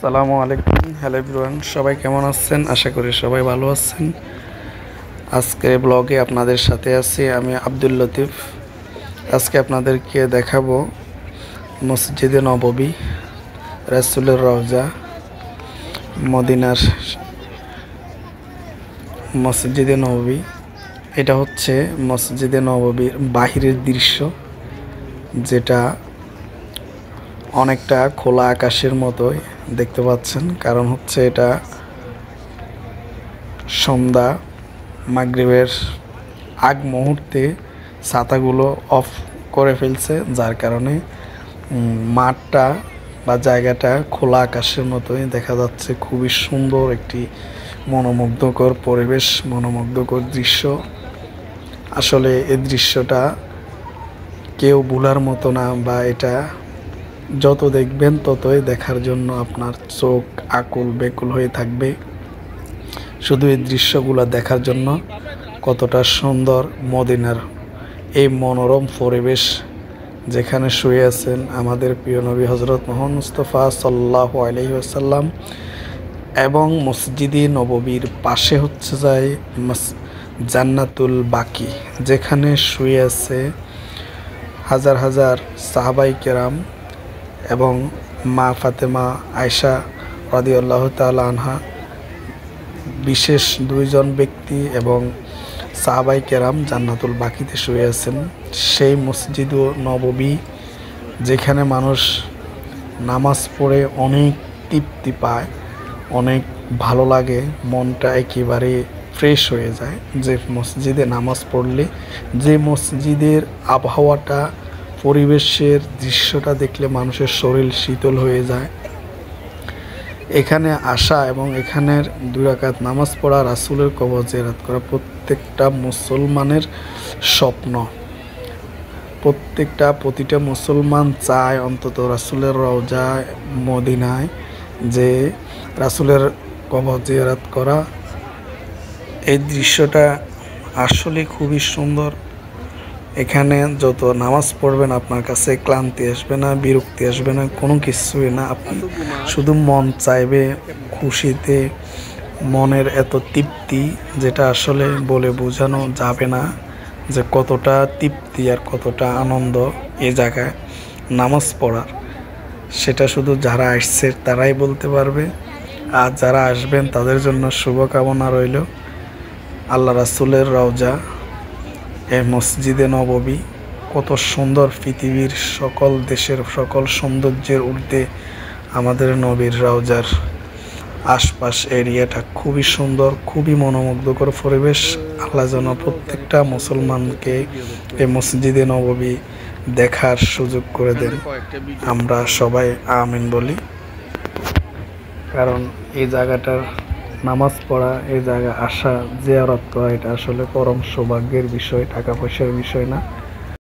আসসালামু আলাইকুম। Hello everyone, সবাই কেমন আছেন? আশা করি সবাই ভালো আছেন। আজকের ব্লগে আপনাদের সাথে আছি আমি আব্দুল লতিফ। আজকে আপনাদেরকে দেখাবো মসজিদে নববী, রাসূলের রওজা, মদিনার মসজিদে নববী। এটা হচ্ছে মসজিদে নববীর বাহিরের দৃশ্য, যেটা অনেকটা খোলা আকাশের মতোই দেখতে পাচ্ছেন। কারণ হচ্ছে এটা সন্ধ্যা, মাগরিবের আগ মুহূর্তে ছাতাগুলো অফ করে ফেলছে, যার কারণে মাঠটা বা জায়গাটা খোলা আকাশের মতোই দেখা যাচ্ছে। খুবই সুন্দর একটি মনোমুগ্ধকর পরিবেশ, মনোমুগ্ধকর দৃশ্য। আসলে এই দৃশ্যটা কেউ ভোলার মতো না, বা এটা যত দেখবেন ততই দেখার জন্য আপনার চোখ আকুল বেকুল হয়ে থাকবে। শুধু এই দৃশ্যগুলো দেখার জন্য কতটা সুন্দর মদিনার এই মনোরম পরিবেশ, যেখানে শুয়ে আছেন আমাদের প্রিয় নবী হযরত মুহাম্মদ মুস্তাফা সাল্লাল্লাহু আলাইহি ওয়াসাল্লাম। এবং মসজিদে নববীর পাশে হচ্ছে যায় জান্নাতুল বাকি, যেখানে শুয়ে আছে হাজার হাজার সাহাবায়ে কেরাম এবং মা ফাতেমা আয়েশা রাদিয়াল্লাহু তাআলা আনহা, বিশেষ দুইজন ব্যক্তি এবং সাহাবায়ে কেরাম জান্নাতুল বাকিতে শুয়ে আছেন। সেই মসজিদ নববী, যেখানে মানুষ নামাজ পড়ে অনেক তৃপ্তি পায়, অনেক ভালো লাগে, মনটা একেবারে ফ্রেশ হয়ে যায়। যে মসজিদে নামাজ পড়লে, যে মসজিদের আবহাওয়াটা, পরিবেশের দৃশ্যটা দেখলে মানুষের শরীর শীতল হয়ে যায়। এখানে আসা এবং এখানের 2 রাকাত নামাজ পড়া, রাসূলের কবর জিয়ারত করা প্রত্যেকটা মুসলমানের স্বপ্ন। প্রতিটা মুসলমান চায় অন্তত রাসূলের রওজা মদিনায় যে রাসূলের কবর জিয়ারত করা। এই দৃশ্যটা আসলে খুবই সুন্দর। এখানে যত নামাজ পড়বেন আপনার কাছে ক্লান্তি আসবে না, বিরক্তি আসবে না, কোনো কিছুই না। আপনি শুধু মন চাইবে খুশিতে, মনের এত তৃপ্তি, যেটা আসলে বলে বোঝানো যাবে না যে কতটা তৃপ্তি আর কতটা আনন্দ এ জায়গায় নামাজ পড়ার। সেটা শুধু যারা আসছে তারাই বলতে পারবে। আর যারা আসবেন তাদের জন্য শুভকামনা রইল। আল্লাহ রাসূলের রওজা, এই মসজিদে নববী কত সুন্দর। পৃথিবীর সকল দেশের সকল সৌন্দর্যের ঊর্ধ্বে আমাদের নবীর রওজার আশপাশ এরিয়াটা খুবই সুন্দর, খুবই মনোমুগ্ধকর পরিবেশ। আল্লাহ যেন প্রত্যেকটা মুসলমানকে এই মসজিদে নববী দেখার সুযোগ করে দেন। আমরা সবাই আমিন বলি। কারণ এই জায়গাটার নামাজ পড়া, এই জায়গা আসা, জিয়ারত করা, এটা আসলে পরম সৌভাগ্যের বিষয়, টাকা পয়সার বিষয় না।